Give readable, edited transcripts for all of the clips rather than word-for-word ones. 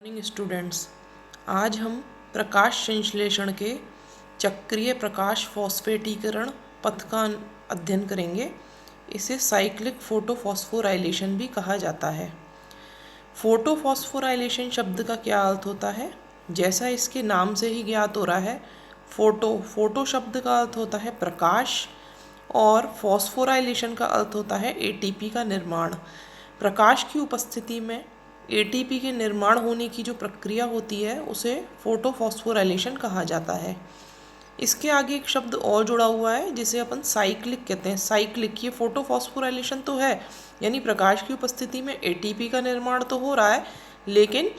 Morning students, आज हम प्रकाश संश्लेषण के चक्रीय प्रकाश फॉस्फेटीकरण पथ का अध्ययन करेंगे। इसे साइक्लिक फोटोफॉस्फोराइलेशन भी कहा जाता है। फोटोफॉस्फोराइलेशन शब्द का क्या अर्थ होता है? जैसा इसके नाम से ही ज्ञात हो रहा है, फोटो शब्द का अर्थ होता है प्रकाश और फॉस्फोराइलेशन का अर्थ होता है एटीपी का निर्माण। प्रकाश की उपस्थिति में एटीपी के निर्माण होने की जो प्रक्रिया होती है उसे फोटोफॉस्फोराइलेशन कहा जाता है। इसके आगे एक शब्द और जुड़ा हुआ है जिसे अपन साइक्लिक कहते हैं। साइक्लिक, ये फोटोफॉस्फोराइलेशन तो है, यानी प्रकाश की उपस्थिति में एटीपी का निर्माण तो हो रहा है, लेकिन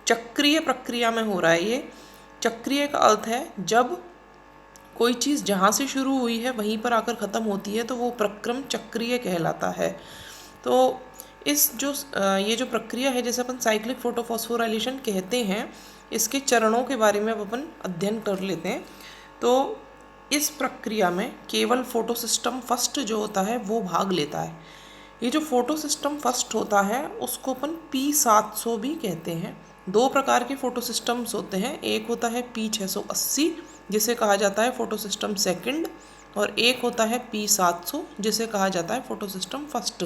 चक्रीय प्रक्रिया में हो रहा है। ये चक्रीय का अर्थ है जब कोई चीज़ जहाँ से शुरू हुई है वहीं पर आकर ख़त्म होती है तो वो प्रक्रम चक्रीय कहलाता है। तो ये जो प्रक्रिया है जिसे अपन साइक्लिक फोटोफॉस्फोराइलेशन कहते हैं, इसके चरणों के बारे में अब अपन अध्ययन कर लेते हैं। तो इस प्रक्रिया में केवल फोटोसिस्टम फर्स्ट जो होता है वो भाग लेता है। ये जो फोटोसिस्टम फर्स्ट होता है उसको अपन P700 भी कहते हैं। दो प्रकार के फोटोसिस्टम्स होते हैं, एक होता है P680 जिसे कहा जाता है फोटोसिस्टम सेकंड, और एक होता है P700 जिसे कहा जाता है फोटोसिस्टम फर्स्ट।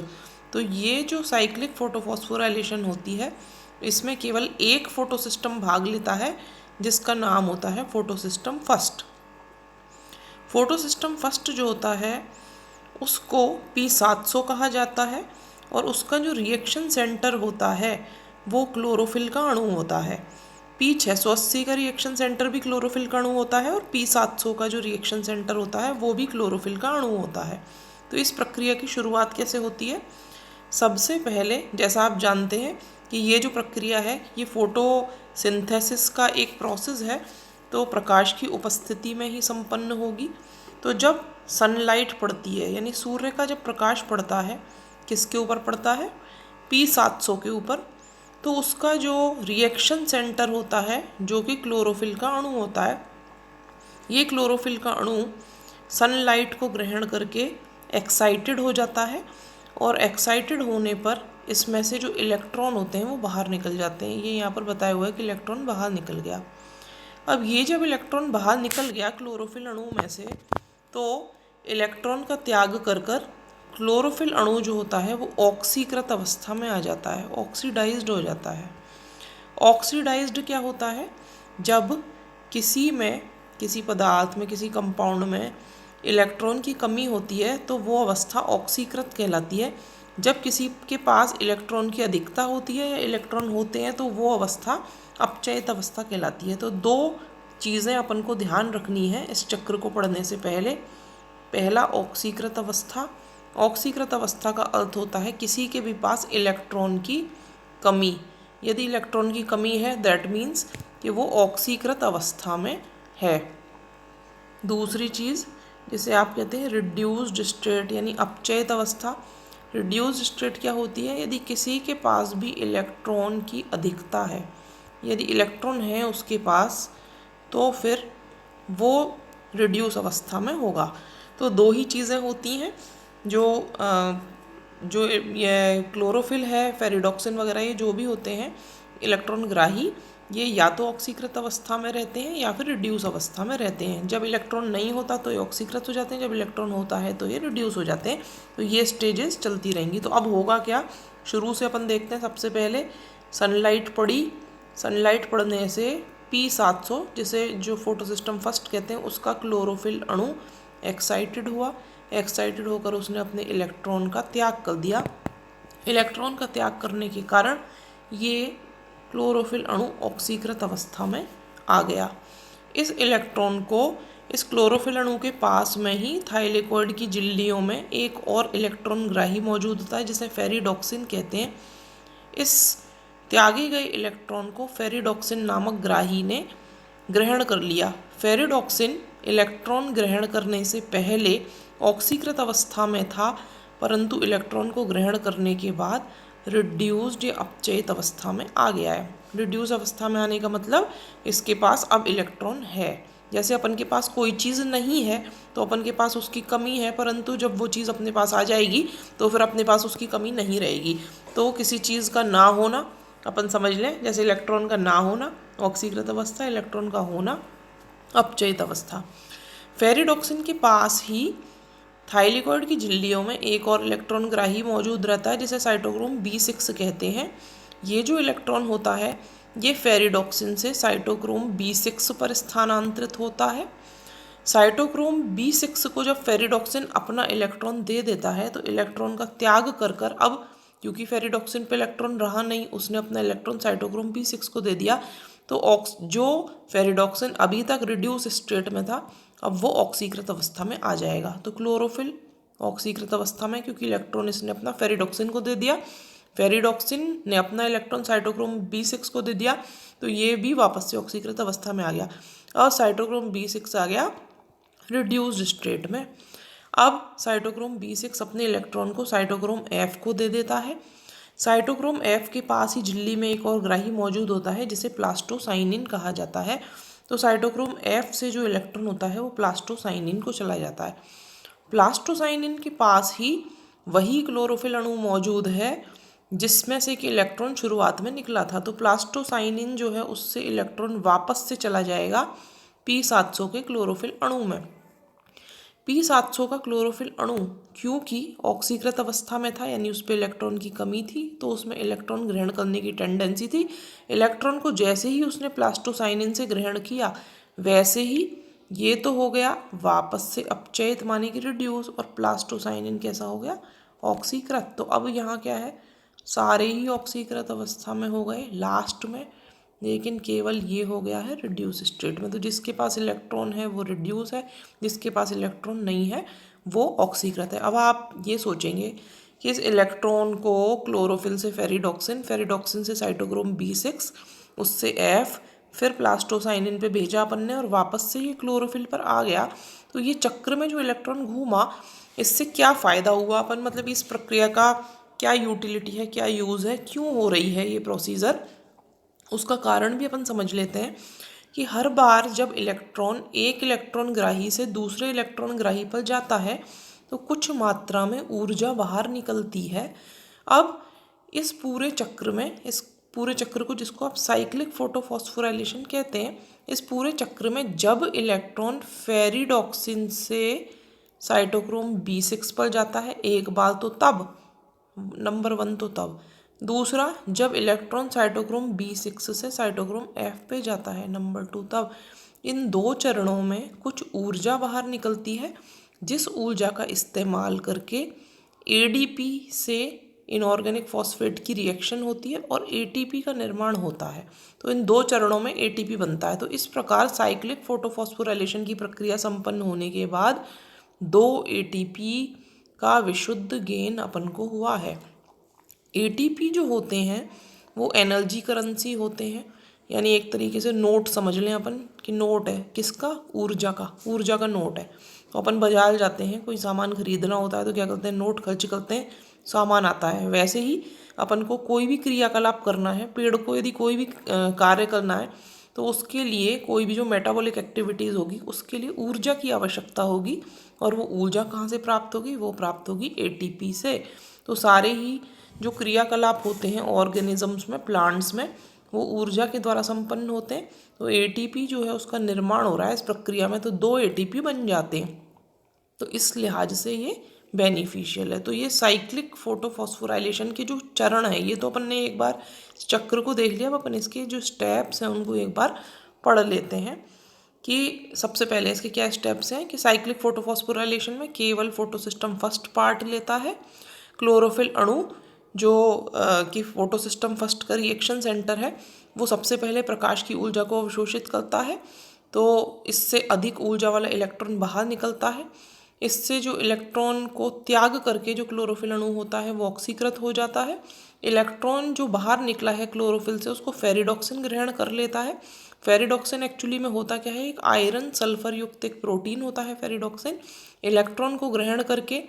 तो ये जो साइक्लिक फोटोफॉस्फोराइलेशन होती है इसमें केवल एक फोटोसिस्टम भाग लेता है जिसका नाम होता है फोटोसिस्टम फर्स्ट। फोटोसिस्टम फर्स्ट जो होता है उसको P700 कहा जाता है और उसका जो रिएक्शन सेंटर होता है वो क्लोरोफिल का अणु होता है। P680 का रिएक्शन सेंटर भी क्लोरोफिल का अणु होता है और P700 का जो रिएक्शन सेंटर होता है वो भी क्लोरोफिल का अणु होता है। तो इस प्रक्रिया की शुरुआत कैसे होती है? सबसे पहले जैसा आप जानते हैं कि ये जो प्रक्रिया है ये फोटोसिंथेसिस का एक प्रोसेस है, तो प्रकाश की उपस्थिति में ही संपन्न होगी। तो जब सनलाइट पड़ती है, यानी सूर्य का जब प्रकाश पड़ता है, किसके ऊपर पड़ता है? P700 के ऊपर, तो उसका जो रिएक्शन सेंटर होता है जो कि क्लोरोफिल का अणु होता है, ये क्लोरोफिल का अणु सनलाइट को ग्रहण करके एक्साइटेड हो जाता है और एक्साइटेड होने पर इसमें से जो इलेक्ट्रॉन होते हैं वो बाहर निकल जाते हैं। ये यहाँ पर बताया हुआ है कि इलेक्ट्रॉन बाहर निकल गया। अब ये जब इलेक्ट्रॉन बाहर निकल गया क्लोरोफिल अणु में से, तो इलेक्ट्रॉन का त्याग कर कर क्लोरोफिल अणु जो होता है वो ऑक्सीकृत अवस्था में आ जाता है, ऑक्सीडाइज्ड हो जाता है। ऑक्सीडाइज्ड क्या होता है? जब किसी पदार्थ में, किसी कंपाउंड में इलेक्ट्रॉन की कमी होती है तो वो अवस्था ऑक्सीकृत कहलाती है। जब किसी के पास इलेक्ट्रॉन की अधिकता होती है या इलेक्ट्रॉन होते हैं तो वो अवस्था अपचयित अवस्था कहलाती है। तो दो चीज़ें अपन को ध्यान रखनी है इस चक्र को पढ़ने से पहले। पहला, ऑक्सीकृत अवस्था। ऑक्सीकृत अवस्था का अर्थ होता है किसी के भी पास इलेक्ट्रॉन की कमी। यदि इलेक्ट्रॉन की कमी है दैट मीन्स कि वो ऑक्सीकृत अवस्था में है। दूसरी चीज़ जिसे आप कहते हैं रिड्यूस्ड स्टेट, यानी अपचयित अवस्था। रिड्यूस्ड स्टेट क्या होती है? यदि किसी के पास भी इलेक्ट्रॉन की अधिकता है, यदि इलेक्ट्रॉन है उसके पास, तो फिर वो रिड्यूस अवस्था में होगा। तो दो ही चीज़ें होती हैं जो ये क्लोरोफिल है, फेरिडॉक्सिन वगैरह, ये जो भी होते हैं इलेक्ट्रॉन ग्राही, ये या तो ऑक्सीकृत अवस्था में रहते हैं या फिर रिड्यूस अवस्था में रहते हैं। जब इलेक्ट्रॉन नहीं होता तो ये ऑक्सीकृत हो जाते हैं, जब इलेक्ट्रॉन होता है तो ये रिड्यूस हो जाते हैं। तो ये स्टेजेस चलती रहेंगी। तो अब होगा क्या, शुरू से अपन देखते हैं। सबसे पहले सनलाइट पड़ी, सनलाइट पड़ने से P700 जिसे जो फोटोसिस्टम फर्स्ट कहते हैं उसका क्लोरोफिल अणु एक्साइटेड हुआ। एक्साइटेड होकर उसने अपने इलेक्ट्रॉन का त्याग कर दिया। इलेक्ट्रॉन का त्याग करने के कारण ये क्लोरोफिल अणु ऑक्सीकृत अवस्था में आ गया। इस इलेक्ट्रॉन को इस क्लोरोफिल अणु के पास में ही थाइलेकोइड की झिल्लियों में एक और इलेक्ट्रॉन ग्राही मौजूद होता है जिसे फेरिडॉक्सिन कहते हैं। इस त्यागे गए इलेक्ट्रॉन को फेरिडॉक्सिन नामक ग्राही ने ग्रहण कर लिया। फेरिडॉक्सिन इलेक्ट्रॉन ग्रहण करने से पहले ऑक्सीकृत अवस्था में था, परंतु इलेक्ट्रॉन को ग्रहण करने के बाद रिड्यूस्ड या अपचयित अवस्था में आ गया है। रिड्यूस अवस्था में आने का मतलब इसके पास अब इलेक्ट्रॉन है। जैसे अपन के पास कोई चीज़ नहीं है तो अपन के पास उसकी कमी है, परंतु जब वो चीज़ अपने पास आ जाएगी तो फिर अपने पास उसकी कमी नहीं रहेगी। तो किसी चीज़ का ना होना अपन समझ लें, जैसे इलेक्ट्रॉन का ना होना ऑक्सीकृत अवस्था, इलेक्ट्रॉन का होना अपचयित अवस्था। फेरिडॉक्सिन के पास ही थाइलिकॉइड की झिल्लियों में एक और इलेक्ट्रॉन ग्राही मौजूद रहता है जिसे साइटोक्रोम B6 कहते हैं। ये जो इलेक्ट्रॉन होता है ये फेरिडॉक्सिन से साइटोक्रोम B6 पर स्थानांतरित होता है। साइटोक्रोम B6 को जब फेरिडॉक्सिन अपना इलेक्ट्रॉन दे देता है तो इलेक्ट्रॉन का त्याग कर कर, अब क्योंकि फेरिडॉक्सिन पे इलेक्ट्रॉन रहा नहीं, उसने अपना इलेक्ट्रॉन साइटोक्रोम B6 को दे दिया, तो जो फेरिडॉक्सिन अभी तक रिड्यूस स्टेट में था अब वो ऑक्सीकृत अवस्था में आ जाएगा। तो क्लोरोफिल ऑक्सीकृत अवस्था में, क्योंकि इलेक्ट्रॉन इसने अपना फेरिडॉक्सिन को दे दिया, फेरिडॉक्सिन ने अपना इलेक्ट्रॉन साइटोक्रोम B6 को दे दिया, तो ये भी वापस से ऑक्सीकृत अवस्था में आ गया। और साइटोक्रोम B6 आ गया रिड्यूस्ड स्टेट में। अब साइटोक्रोम B6 अपने इलेक्ट्रॉन को साइटोक्रोम F को दे देता है। साइटोक्रोम F के पास ही झिल्ली में एक और ग्राही मौजूद होता है जिसे प्लास्टोसाइनिन कहा जाता है। तो साइटोक्रोम F से जो इलेक्ट्रॉन होता है वो प्लास्टोसाइनिन को चला जाता है। प्लास्टोसाइनिन के पास ही वही क्लोरोफिल अणु मौजूद है जिसमें से कि इलेक्ट्रॉन शुरुआत में निकला था। तो प्लास्टोसाइनिन जो है उससे इलेक्ट्रॉन वापस से चला जाएगा P700 के क्लोरोफिल अणु में। P700 का क्लोरोफिल अणु क्योंकि ऑक्सीकृत अवस्था में था, यानी उस पर इलेक्ट्रॉन की कमी थी, तो उसमें इलेक्ट्रॉन ग्रहण करने की टेंडेंसी थी। इलेक्ट्रॉन को जैसे ही उसने प्लास्टोसाइनिन से ग्रहण किया वैसे ही ये तो हो गया वापस से अपचयित, माने कि रिड्यूस, और प्लास्टोसाइनिन कैसा हो गया ऑक्सीकृत। तो अब यहाँ क्या है, सारे ही ऑक्सीकृत अवस्था में हो गए लास्ट में, लेकिन केवल ये हो गया है रिड्यूस स्टेट में। तो जिसके पास इलेक्ट्रॉन है वो रिड्यूस है, जिसके पास इलेक्ट्रॉन नहीं है वो ऑक्सीकृत है। अब आप ये सोचेंगे कि इस इलेक्ट्रॉन को क्लोरोफिल से फेरिडॉक्सिन, फेरिडॉक्सिन से साइटोक्रोम B6, उससे F, फिर प्लास्टोसाइनिन पे भेजा अपन ने और वापस से ये क्लोरोफिल पर आ गया। तो ये चक्र में जो इलेक्ट्रॉन घूमा इससे क्या फ़ायदा हुआ अपन, मतलब इस प्रक्रिया का क्या यूटिलिटी है, क्या यूज़ है, क्यों हो रही है ये प्रोसीजर, उसका कारण भी अपन समझ लेते हैं। कि हर बार जब इलेक्ट्रॉन एक इलेक्ट्रॉन ग्राही से दूसरे इलेक्ट्रॉन ग्राही पर जाता है तो कुछ मात्रा में ऊर्जा बाहर निकलती है। अब इस पूरे चक्र में, इस पूरे चक्र को जिसको आप साइक्लिक फोटोफॉस्फोराइलेशन कहते हैं, इस पूरे चक्र में जब इलेक्ट्रॉन फेरिडॉक्सिन से साइटोक्रोम B6 पर जाता है एक बार, तो तब नंबर 1 तो तब, दूसरा जब इलेक्ट्रॉन साइटोक्रोम B6 से साइटोक्रोम F पे जाता है नंबर 2 तब। इन दो चरणों में कुछ ऊर्जा बाहर निकलती है जिस ऊर्जा का इस्तेमाल करके ADP से इनऑर्गेनिक फॉस्फेट की रिएक्शन होती है और ATP का निर्माण होता है। तो इन दो चरणों में ATP बनता है। तो इस प्रकार साइक्लिक फोटोफॉस्फोराइलेशन की प्रक्रिया संपन्न होने के बाद 2 ATP का विशुद्ध गेन अपन को हुआ है। ATP जो होते हैं वो एनर्जी करेंसी होते हैं, यानी एक तरीके से नोट समझ लें अपन कि नोट है किसका, ऊर्जा का, ऊर्जा का नोट है। तो अपन बाजार जाते हैं, कोई सामान खरीदना होता है तो क्या करते हैं, नोट खर्च करते हैं, सामान आता है। वैसे ही अपन को कोई भी क्रियाकलाप करना है, पेड़ को यदि कोई भी कार्य करना है तो उसके लिए कोई भी जो मेटाबॉलिक एक्टिविटीज़ होगी उसके लिए ऊर्जा की आवश्यकता होगी, और वो ऊर्जा कहाँ से प्राप्त होगी, वो प्राप्त होगी ATP से। तो सारे ही जो क्रियाकलाप होते हैं ऑर्गेनिजम्स में, प्लांट्स में, वो ऊर्जा के द्वारा संपन्न होते हैं। तो ATP जो है उसका निर्माण हो रहा है इस प्रक्रिया में, तो 2 ATP बन जाते हैं। तो इस लिहाज से ये बेनिफिशियल है। तो ये साइक्लिक फोटोफॉस्फोराइलेशन के जो चरण है, ये तो अपन ने एक बार चक्र को देख लिया, अब अपन इसके जो स्टेप्स हैं उनको एक बार पढ़ लेते हैं कि सबसे पहले इसके क्या स्टेप्स हैं। कि साइक्लिक फोटोफॉस्फोराइलेशन में केवल फोटोसिस्टम फर्स्ट पार्ट लेता है। क्लोरोफिल अणु जो कि फोटोसिस्टम फर्स्ट का रिएक्शन सेंटर है, वो सबसे पहले प्रकाश की ऊर्जा को अवशोषित करता है, तो इससे अधिक ऊर्जा वाला इलेक्ट्रॉन बाहर निकलता है। इससे जो इलेक्ट्रॉन को त्याग करके जो क्लोरोफिल अणु होता है वो ऑक्सीकृत हो जाता है। इलेक्ट्रॉन जो बाहर निकला है क्लोरोफिल से उसको फेरिडॉक्सिन ग्रहण कर लेता है। फेरिडॉक्सिन एक्चुअली में होता क्या है, एक आयरन सल्फर युक्त एक प्रोटीन होता है फेरिडॉक्सिन। इलेक्ट्रॉन को ग्रहण करके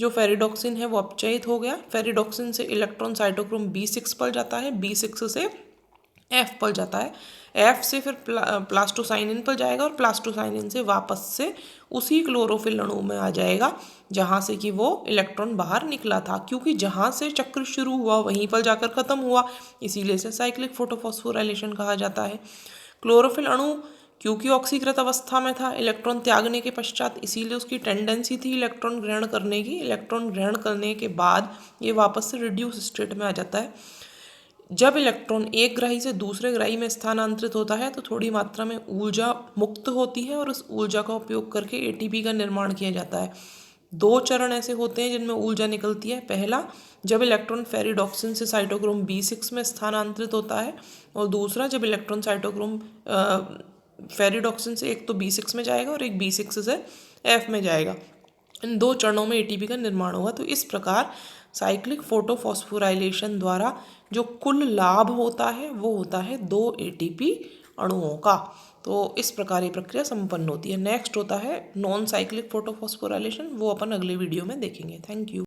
जो फेरिडॉक्सिन है वो अपचयित हो गया। फेरिडॉक्सिन से इलेक्ट्रॉन साइटोक्रोम B6 पर जाता है, B6 से एफ पर जाता है, एफ से फिर प्लास्टोसाइनिन पर जाएगा और प्लास्टोसाइनिन से वापस से उसी क्लोरोफिल अणु में आ जाएगा जहाँ से कि वो इलेक्ट्रॉन बाहर निकला था, क्योंकि जहाँ से चक्र शुरू हुआ वहीं पर जाकर ख़त्म हुआ, इसीलिए इसे साइक्लिक फोटोफॉस्फोराइलेशन कहा जाता है। क्लोरोफिल अणु क्योंकि ऑक्सीकृत अवस्था में था इलेक्ट्रॉन त्यागने के पश्चात, इसीलिए उसकी टेंडेंसी थी इलेक्ट्रॉन ग्रहण करने की। इलेक्ट्रॉन ग्रहण करने के बाद ये वापस से रिड्यूस स्टेट में आ जाता है। जब इलेक्ट्रॉन एक ग्राही से दूसरे ग्राही में स्थानांतरित होता है तो थोड़ी मात्रा में ऊर्जा मुक्त होती है और उस ऊर्जा का उपयोग करके एटीपी का निर्माण किया जाता है। 2 चरण ऐसे होते हैं जिनमें ऊर्जा निकलती है। पहला, जब इलेक्ट्रॉन फेरिडॉक्सिन से साइटोक्रोम B6 में स्थानांतरित होता है, और दूसरा जब इलेक्ट्रॉन साइटोक्रोम फेरिडॉक्सिन से एक तो B6 में जाएगा और एक B6 से F में जाएगा। इन 2 चरणों में एटीपी का निर्माण होगा। तो इस प्रकार साइक्लिक फोटोफॉस्फोराइलेशन द्वारा जो कुल लाभ होता है वो होता है 2 एटीपी अणुओं का। तो इस प्रकार ये प्रक्रिया संपन्न होती है। नेक्स्ट होता है नॉन साइक्लिक फोटोफॉस्फोराइलेशन, वो अपन अगले वीडियो में देखेंगे। Thank you.